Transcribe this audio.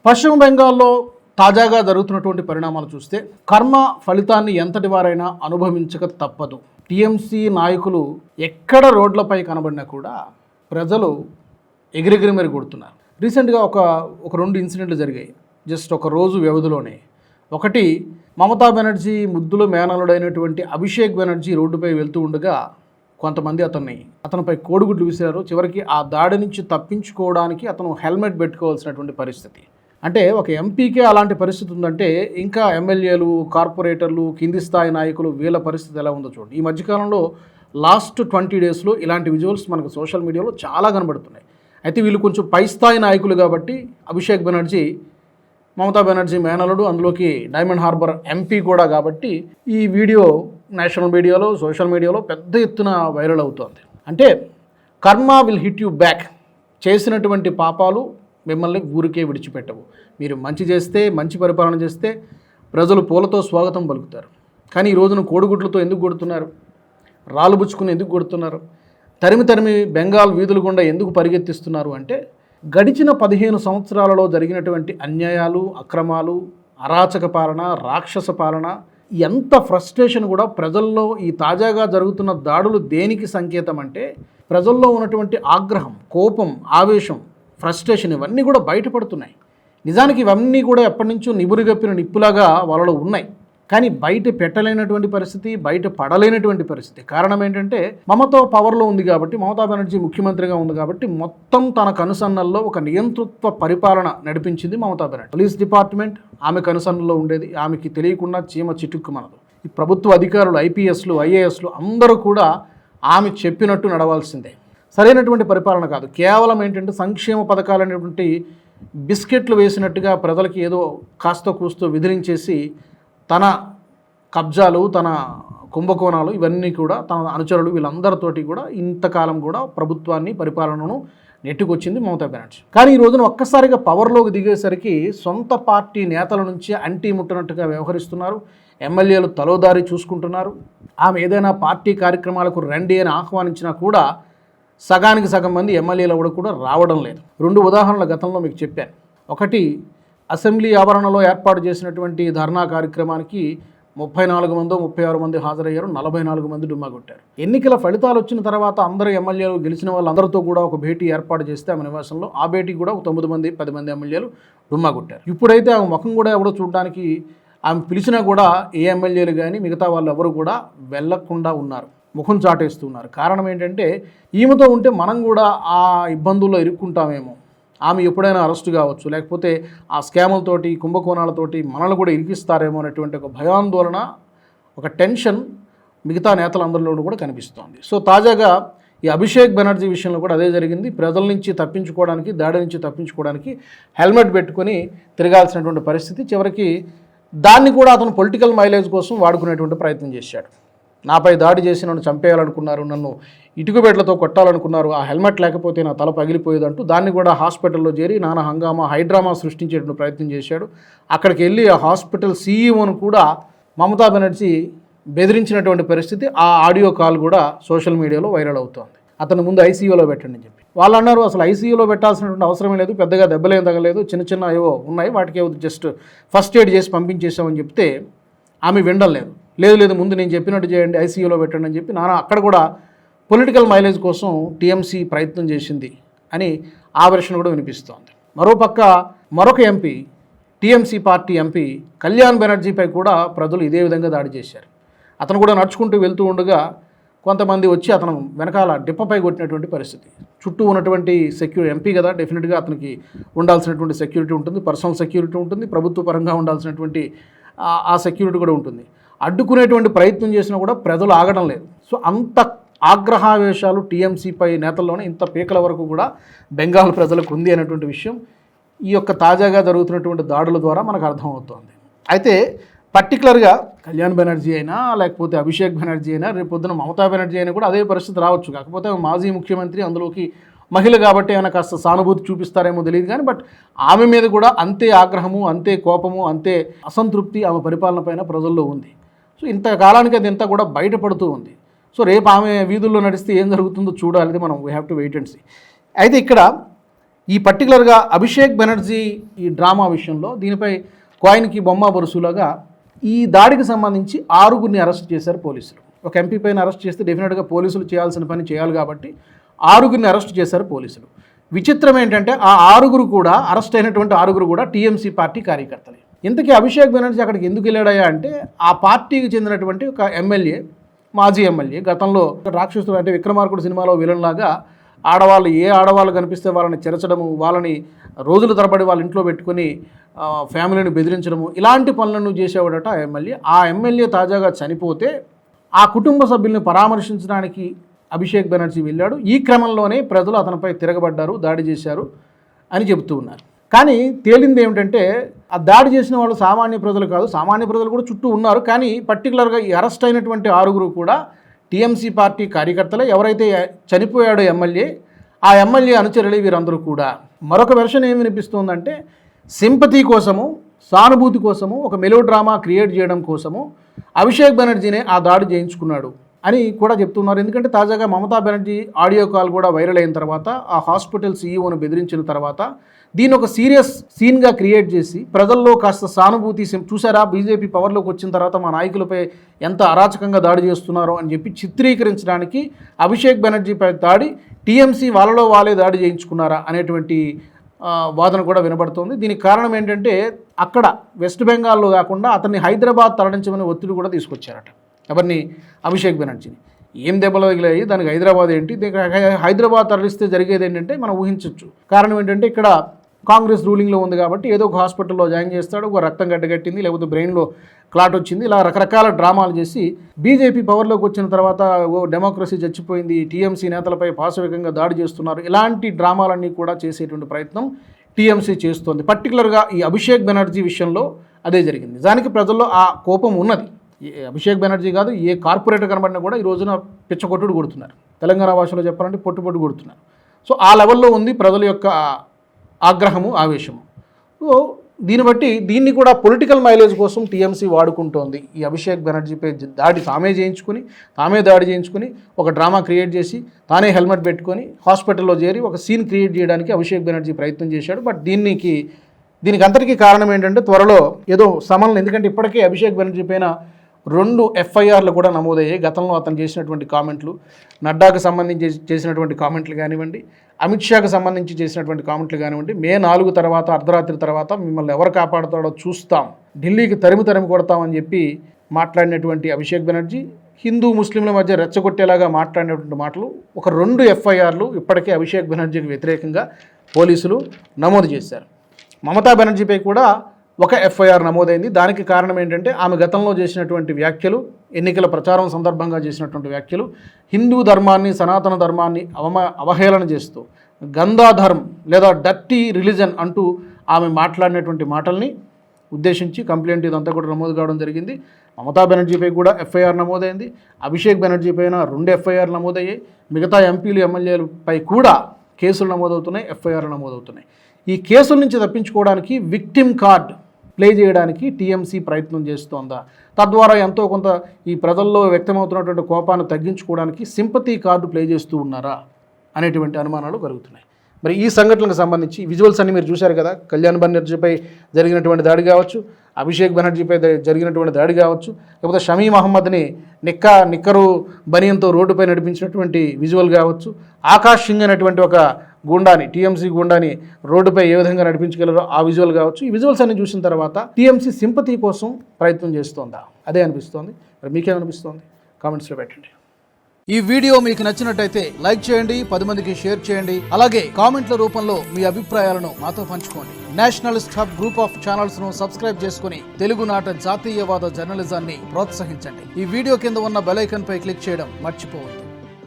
పశ్చిమ బెంగాల్లో తాజాగా జరుగుతున్నటువంటి పరిణామాలు చూస్తే కర్మ ఫలితాన్ని ఎంతటి వారైనా అనుభవించక తప్పదు. టీఎంసీ నాయకులు ఎక్కడ రోడ్లపై కనబడినా కూడా ప్రజలు ఎగిరెగిరి మరి కొడుతున్నారు. రీసెంట్గా ఒక రెండు ఇన్సిడెంట్లు జరిగాయి జస్ట్ ఒక రోజు వ్యవధిలోనే. ఒకటి, మమతా బెనర్జీ ముద్దుల మేనలుడైనటువంటి అభిషేక్ బెనర్జీ రోడ్డుపై వెళ్తూ ఉండగా కొంతమంది అతనిపై కోడిగుడ్లు విసిరారు. చివరికి ఆ దాడి నుంచి తప్పించుకోవడానికి అతను హెల్మెట్ పెట్టుకోవాల్సినటువంటి పరిస్థితి. అంటే ఒక ఎంపీకే అలాంటి పరిస్థితి ఉందంటే ఇంకా ఎమ్మెల్యేలు, కార్పొరేటర్లు, కింది స్థాయి నాయకులు వీళ్ళ పరిస్థితి ఎలా ఉందో చూడండి. ఈ మధ్యకాలంలో లాస్ట్ 20 డేస్లో ఇలాంటి విజువల్స్ మనకు సోషల్ మీడియాలో చాలా కనబడుతున్నాయి. అయితే వీళ్ళు కొంచెం పై స్థాయి నాయకులు కాబట్టి అభిషేక్ బెనర్జీ మమతా బెనర్జీ మేనలుడు, అందులోకి డైమండ్ హార్బర్ ఎంపీ కూడా కాబట్టి ఈ వీడియో నేషనల్ మీడియాలో, సోషల్ మీడియాలో పెద్ద ఎత్తున వైరల్ అవుతోంది. అంటే కర్మ విల్ హిట్ యూ బ్యాక్. చేసినటువంటి పాపాలు మిమ్మల్ని ఊరికే విడిచిపెట్టవు. మీరు మంచి చేస్తే, మంచి పరిపాలన చేస్తే ప్రజలు పూలతో స్వాగతం పలుకుతారు. కానీ ఈ రోజున కోడిగుడ్లతో ఎందుకు కొడుతున్నారు? రాళ్ళు బుచ్చుకుని ఎందుకు కొడుతున్నారు? తరిమి బెంగాల్ వీధుల గుండా ఎందుకు పరిగెత్తిస్తున్నారు అంటే గడిచిన 15 సంవత్సరాలలో జరిగినటువంటి అన్యాయాలు, అక్రమాలు, అరాచక పాలన, రాక్షస పాలన, ఎంత ఫ్రస్ట్రేషన్ కూడా ప్రజల్లో ఈ తాజాగా జరుగుతున్న దాడులు దేనికి సంకేతం అంటే ప్రజల్లో ఉన్నటువంటి ఆగ్రహం, కోపం, ఆవేశం, ఫ్రస్ట్రేషన్ ఇవన్నీ కూడా బయటపడుతున్నాయి. నిజానికి ఇవన్నీ కూడా ఎప్పటి నుంచో నిబురుగప్పిన నిప్పులాగా వాళ్ళలో ఉన్నాయి. కానీ బయట పెట్టలేనటువంటి పరిస్థితి, బయట పడలేనటువంటి పరిస్థితి. కారణం ఏంటంటే మమతా పవర్లో ఉంది కాబట్టి, మమతా బెనర్జీ ముఖ్యమంత్రిగా ఉంది కాబట్టి మొత్తం తన కనుసన్నల్లో ఒక నియంతృత్వ పరిపాలన నడిపించింది మమతా బెనర్జీ. పోలీస్ డిపార్ట్మెంట్ ఆమె కనుసన్నల్లో ఉండేది. ఆమెకి తెలియకుండా చీమ చిటుక్కుమనదు. ఈ ప్రభుత్వ అధికారులు, ఐపీఎస్లు, ఐఏఎస్లు అందరూ కూడా ఆమె చెప్పినట్టు నడవాల్సిందే. సరైనటువంటి పరిపాలన కాదు. కేవలం ఏంటంటే సంక్షేమ పథకాలు అనేటువంటి బిస్కెట్లు వేసినట్టుగా ప్రజలకి ఏదో కాస్త కూస్తో విధిలించేసి తన కబ్జాలు, తన కుంభకోణాలు ఇవన్నీ కూడా తన అనుచరులు వీళ్ళందరితోటి కూడా ఇంతకాలం కూడా ప్రభుత్వాన్ని, పరిపాలనను నెట్టుకొచ్చింది మమతా బెనర్జీ. కానీ ఈ రోజున ఒక్కసారిగా పవర్లోకి దిగేసరికి సొంత పార్టీ నేతల నుంచి అంటీ ముట్టనట్టుగా వ్యవహరిస్తున్నారు. ఎమ్మెల్యేలు తలోదారి చూసుకుంటున్నారు. ఆమె ఏదైనా పార్టీ కార్యక్రమాలకు రండి అని ఆహ్వానించినా కూడా సగానికి సగం మంది ఎమ్మెల్యేలు కూడా రావడం లేదు. 2 ఉదాహరణల గతంలో మీకు చెప్పాను. ఒకటి, అసెంబ్లీ ఆవరణలో ఏర్పాటు చేసినటువంటి ధర్నా కార్యక్రమానికి 34 మందో 36 మంది హాజరయ్యారు. 44 మంది డుమ్మా కొట్టారు. ఎన్నికల ఫలితాలు వచ్చిన తర్వాత అందరూ ఎమ్మెల్యేలు గెలిచిన వాళ్ళందరితో కూడా ఒక భేటీ ఏర్పాటు చేస్తే ఆమె నివాసంలో ఆ భేటీ కూడా 9 మంది 10 మంది ఎమ్మెల్యేలు డుమ్మా కొట్టారు. ఇప్పుడైతే ఆమె ముఖం కూడా ఎవడో చూడడానికి ఆమె పిలిచినా కూడా ఏ ఎమ్మెల్యేలు కానీ మిగతా వాళ్ళు ఎవరు కూడా వెళ్లకుండా ఉన్నారు, ముఖం చాటేస్తున్నారు. కారణం ఏంటంటే ఈమెతో ఉంటే మనం కూడా ఆ ఇబ్బందుల్లో ఇరుక్కుంటామేమో, ఆమె ఎప్పుడైనా అరెస్టు కావచ్చు, లేకపోతే ఆ స్కాములతోటి, కుంభకోణాలతోటి మనల్ని కూడా ఇరికిస్తారేమో అనేటువంటి ఒక భయాందోళన, ఒక టెన్షన్ మిగతా నేతలందరిలోనూ కూడా కనిపిస్తోంది. సో తాజాగా ఈ అభిషేక్ బెనర్జీ విషయంలో కూడా అదే జరిగింది. ప్రజల నుంచి తప్పించుకోవడానికి, దాడి నుంచి తప్పించుకోవడానికి హెల్మెట్ పెట్టుకొని తిరగాల్సినటువంటి పరిస్థితి. చివరికి దాన్ని కూడా అతను పొలిటికల్ మైలేజ్ కోసం వాడుకునేటువంటి ప్రయత్నం చేశాడు. నాపై దాడి చేసి నన్ను చంపేయాలనుకున్నారు, నన్ను ఇటుకబెడ్లతో కొట్టాలనుకున్నారు, ఆ హెల్మెట్ లేకపోతే నా తల పగిలిపోయేదంటూ దాన్ని కూడా హాస్పిటల్లో చేరి నానా హంగామా, హైడ్రామా సృష్టించేటువంటి ప్రయత్నం చేశాడు. అక్కడికి వెళ్ళి ఆ హాస్పిటల్ సీఈఓను కూడా మమతా బెనర్జీ బెదిరించినటువంటి పరిస్థితి. ఆ ఆడియో కాల్ కూడా సోషల్ మీడియాలో వైరల్ అవుతోంది. అతను ముందు ఐసీయూలో పెట్టండి అని చెప్పి. వాళ్ళు అన్నారు అసలు ఐసీయూలో పెట్టాల్సినటువంటి అవసరమే లేదు, పెద్దగా దెబ్బలేం తగలేదు, చిన్న ఏవో ఉన్నాయి, వాటికి జస్ట్ ఫస్ట్ ఎయిడ్ చేసి పంపించేసామని చెప్తే ఆమె వినడం లేదు. లేదు ముందు నేను చెప్పినట్టు చేయండి, ఐసీయూలో పెట్టండి అని చెప్పి అక్కడ కూడా పొలిటికల్ మైలేజ్ కోసం టీఎంసీ ప్రయత్నం చేసింది అని ఆ వెర్షన్ కూడా వినిపిస్తోంది. మరోపక్క మరొక MP, TMC party MP Kalyan బెనర్జీపై కూడా ప్రజలు ఇదే విధంగా దాడి చేశారు. అతను కూడా నడుచుకుంటూ వెళ్తూ ఉండగా కొంతమంది వచ్చి అతను వెనకాల డిప్పపై కొట్టినటువంటి పరిస్థితి. చుట్టూ ఉన్నటువంటి ఎంపీ కదా, డెఫినెట్గా అతనికి ఉండాల్సినటువంటి సెక్యూరిటీ ఉంటుంది, పర్సనల్ సెక్యూరిటీ ఉంటుంది, ప్రభుత్వ పరంగా ఉండాల్సినటువంటి ఆ సెక్యూరిటీ కూడా ఉంటుంది. అడ్డుకునేటువంటి ప్రయత్నం చేసినా కూడా ప్రజలు ఆగడం లేదు. సో అంత ఆగ్రహావేశాలు టీఎంసీపై నేతల్లోనే ఇంత పీకల వరకు కూడా బెంగాల్ ప్రజలకు ఉంది అనేటువంటి విషయం ఈ యొక్క తాజాగా జరుగుతున్నటువంటి దాడుల ద్వారా మనకు అర్థమవుతోంది. అయితే పర్టికులర్గా కళ్యాణ్ బెనర్జీ అయినా లేకపోతే అభిషేక్ బెనర్జీ అయినా రేపు పొద్దున మమతా బెనర్జీ అయినా కూడా అదే పరిస్థితి రావచ్చు. కాకపోతే మాజీ ముఖ్యమంత్రి, అందులోకి మహిళ కాబట్టి ఏమైనా కాస్త సానుభూతి చూపిస్తారేమో తెలియదు కానీ బట్ ఆమె మీద కూడా అంతే ఆగ్రహము, అంతే కోపము, అంతే అసంతృప్తి ఆమె పరిపాలన పైన ప్రజల్లో ఉంది. సో ఇంతకాలానికి అది ఇంత కూడా బయటపడుతూ ఉంది. సో రేపు ఆమె వీధుల్లో నడిస్తే ఏం జరుగుతుందో చూడాలి, మనం we have to wait and see. అయితే ఇక్కడ ఈ పర్టికులర్గా అభిషేక్ బెనర్జీ ఈ డ్రామా విషయంలో దీనిపై కాయిన్కి బొమ్మ బరుసులాగా ఈ దాడికి సంబంధించి 6గురిని అరెస్ట్ చేశారు పోలీసులు. ఒక ఎంపీ పైన అరెస్ట్ చేస్తే డెఫినెట్గా పోలీసులు చేయాల్సిన పని చేయాలి కాబట్టి 6గురిని అరెస్ట్ చేశారు పోలీసులు. విచిత్రం ఏంటంటే ఆ 6గురు కూడా అరెస్ట్ అయినటువంటి 6గురు కూడా టీఎంసీ పార్టీ కార్యకర్తలే. ఇంతకీ అభిషేక్ బెనర్జీ అక్కడికి ఎందుకు వెళ్ళాడయ్యా అంటే ఆ పార్టీకి చెందినటువంటి ఒక ఎమ్మెల్యే, మాజీ ఎమ్మెల్యే, గతంలో రాక్షసుడు అంటే విక్రమార్కుడు సినిమాలో విలన్ లాగా ఆడవాళ్ళు కనిపిస్తే వాళ్ళని చెరచడము, వాళ్ళని రోజుల తరబడి వాళ్ళ ఇంట్లో పెట్టుకొని ఫ్యామిలీని బెదిరించడము, ఇలాంటి పనులను చేసేవాడట ఆ ఎమ్మెల్యే. ఆ ఎమ్మెల్యే తాజాగా చనిపోతే ఆ కుటుంబ సభ్యుల్ని పరామర్శించడానికి అభిషేక్ బెనర్జీ వెళ్ళాడు. ఈ క్రమంలోనే ప్రజలు అతనిపై తిరగబడ్డారు, దాడి చేశారు అని చెబుతూ ఉన్నారు. కానీ తేలింది ఏమిటంటే ఆ దాడి చేసిన వాళ్ళు సామాన్య ప్రజలు కాదు, సామాన్య ప్రజలు కూడా చుట్టూ ఉన్నారు. కానీ పర్టికులర్గా ఈ అరెస్ట్ అయినటువంటి 6గురు కూడా టీఎంసీ పార్టీ కార్యకర్తలే. ఎవరైతే చనిపోయాడో ఎమ్మెల్యే, ఆ ఎమ్మెల్యే అనుచరులే వీరందరూ కూడా. మరొక వెర్షన్ ఏమి వినిపిస్తుందంటే సింపతి కోసము, సానుభూతి కోసము, ఒక మెలో డ్రామా క్రియేట్ చేయడం కోసము అభిషేక్ బెనర్జీనే ఆ దాడి చేయించుకున్నాడు అని కూడా చెప్తున్నారు. ఎందుకంటే తాజాగా మమతా బెనర్జీ ఆడియో కాల్ కూడా వైరల్ అయిన తర్వాత ఆ హాస్పిటల్ సీఈఓను బెదిరించిన తర్వాత దీన్ని ఒక సీరియస్ సీన్గా క్రియేట్ చేసి ప్రజల్లో కాస్త సానుభూతి, చూసారా బీజేపీ పవర్లోకి వచ్చిన తర్వాత మా నాయకులపై ఎంత అరాచకంగా దాడి చేస్తున్నారో అని చెప్పి చిత్రీకరించడానికి అభిషేక్ బెనర్జీపై దాడి టీఎంసీ వాళ్ళలో వాళ్ళే దాడి చేయించుకున్నారా అనేటువంటి వాదన కూడా వినబడుతోంది. దీనికి కారణం ఏంటంటే అక్కడ వెస్ట్ బెంగాల్లో కాకుండా అతన్ని హైదరాబాద్ తరలించమని ఒత్తిడి కూడా తీసుకొచ్చారట. ఎవరిని? అభిషేక్ బెనర్జీని. ఏం దెబ్బలు తగిలాయి, దానికి హైదరాబాద్ ఏంటి, హైదరాబాద్ తరలిస్తే జరిగేది ఏంటంటే మనం ఊహించవచ్చు. కారణం ఏంటంటే ఇక్కడ కాంగ్రెస్ రూలింగ్లో ఉంది కాబట్టి ఏదో ఒక హాస్పిటల్లో జాయిన్ చేస్తాడు, ఒక రక్తం గడ్డగట్టింది, లేకపోతే బ్రెయిన్లో క్లాట్ వచ్చింది, ఇలా రకరకాల డ్రామాలు చేసి బీజేపీ పవర్లోకి వచ్చిన తర్వాత డెమోక్రసీ చచ్చిపోయింది, టీఎంసీ నేతలపై పాశవికంగా దాడి చేస్తున్నారు, ఇలాంటి డ్రామాలన్నీ కూడా చేసేటువంటి ప్రయత్నం టీఎంసీ చేస్తోంది. పర్టికులర్గా ఈ అభిషేక్ బెనర్జీ విషయంలో అదే జరిగింది. నిజానికి ప్రజల్లో ఆ కోపం ఉన్నది. అభిషేక్ బెనర్జీ కాదు, ఏ కార్పొరేటర్ కనబడినా కూడా ఈ రోజున పిచ్చకొట్టుడు కొడుతున్నారు. తెలంగాణ భాషలో చెప్పాలంటే పొట్టు కొడుతున్నారు. సో ఆ లెవెల్లో ఉంది ప్రజల యొక్క ఆగ్రహము, ఆవేశము. సో దీన్ని కూడా పొలిటికల్ మైలేజ్ కోసం టీఎంసీ వాడుకుంటోంది. ఈ అభిషేక్ బెనర్జీపై తామే దాడి చేయించుకుని ఒక డ్రామా క్రియేట్ చేసి తానే హెల్మెట్ పెట్టుకొని హాస్పిటల్లో చేరి ఒక సీన్ క్రియేట్ చేయడానికి అభిషేక్ బెనర్జీ ప్రయత్నం చేశాడు. బట్ దీనికి అంతటికీ కారణం ఏంటంటే త్వరలో ఏదో సమన్లు, ఎందుకంటే ఇప్పటికే అభిషేక్ బెనర్జీ పైన 2 ఎఫ్ఐఆర్లు కూడా నమోదయ్యాయి. గతంలో అతను చేసినటువంటి కామెంట్లు, నడ్డాకు సంబంధించి చేసినటువంటి కామెంట్లు కానివ్వండి, అమిత్ షాకు సంబంధించి చేసినటువంటి కామెంట్లు కానివ్వండి, మే 4 తర్వాత అర్ధరాత్రి తర్వాత మిమ్మల్ని ఎవరు కాపాడుతాడో చూస్తాం, ఢిల్లీకి తరిమి కొడతామని చెప్పి మాట్లాడినటువంటి అభిషేక్ బెనర్జీ హిందూ ముస్లింల మధ్య రెచ్చగొట్టేలాగా మాట్లాడినటువంటి మాటలు, ఒక 2 ఎఫ్ఐఆర్లు ఇప్పటికే అభిషేక్ బెనర్జీకి వ్యతిరేకంగా పోలీసులు నమోదు చేశారు. మమతా బెనర్జీపై కూడా ఒక ఎఫ్ఐఆర్ నమోదైంది. దానికి కారణం ఏంటంటే ఆమె గతంలో చేసినటువంటి వ్యాఖ్యలు, ఎన్నికల ప్రచారం సందర్భంగా చేసినటువంటి వ్యాఖ్యలు, హిందూ ధర్మాన్ని, సనాతన ధర్మాన్ని అవహేళన చేస్తూ గంధాధర్మ్ లేదా డర్టీ రిలీజన్ అంటూ ఆమె మాట్లాడినటువంటి మాటల్ని ఉద్దేశించి కంప్లైంట్ ఇదంతా కూడా నమోదు కావడం జరిగింది. మమతా బెనర్జీపై కూడా ఎఫ్ఐఆర్ నమోదైంది. అభిషేక్ బెనర్జీ పైన 2 ఎఫ్ఐఆర్లు నమోదయ్యాయి. మిగతా ఎంపీలు, ఎమ్మెల్యేలపై కూడా కేసులు నమోదవుతున్నాయి, ఎఫ్ఐఆర్లు నమోదవుతున్నాయి. ఈ కేసుల నుంచి తప్పించుకోవడానికి విక్టిమ్ కార్డ్ ప్లే చేయడానికి టీఎంసీ ప్రయత్నం చేస్తోందా, తద్వారా ఎంతో కొంత ఈ ప్రజల్లో వ్యక్తమవుతున్నటువంటి కోపాన్ని తగ్గించుకోవడానికి సింపతి కార్డు ప్లే చేస్తూ ఉన్నారా అనేటువంటి అనుమానాలు కలుగుతున్నాయి. మరి ఈ సంఘటనలకు సంబంధించి విజువల్స్ అన్ని మీరు చూశారు కదా. కళ్యాణ్ బెనర్జీపై జరిగినటువంటి దాడి కావచ్చు, అభిషేక్ బెనర్జీపై జరిగినటువంటి దాడి కావచ్చు, లేకపోతే షమీ మహమ్మద్ని నిక్కరు బనియంతో రోడ్డుపై నడిపించినటువంటి విజువల్ కావచ్చు, ఆకాష్ సింగ్ అనేటువంటి ఒక గూండాని, టీఎంసీ గూండాని రోడ్డుపై ఏ విధంగా నడిపించగలరో ఆ విజువల్ కావచ్చు. ఈ విజువల్స్ అన్ని చూసిన తర్వాత టీఎంసీ సింపతి కోసం ప్రయత్నం చేస్తోందా? అదే అనిపిస్తోంది. మరి మీకేమనిపిస్తోంది? కామెంట్స్లో పెట్టండి. ఈ వీడియో మీకు నచ్చినట్టయితే లైక్ చేయండి, 10 మందికి షేర్ చేయండి. అలాగే కామెంట్ల రూపంలో మీ అభిప్రాయాలను మాతో పంచుకోండి. Nationalist hub group of channels ను సబ్స్క్రైబ్ చేసుకుని తెలుగునాట జాతీయవాద జర్నలిజాన్ని ప్రోత్సహించండి. ఈ వీడియో కింద ఉన్న బెల్ ఐకాన్ పై క్లిక్ చేయడం మర్చిపోవద్దు.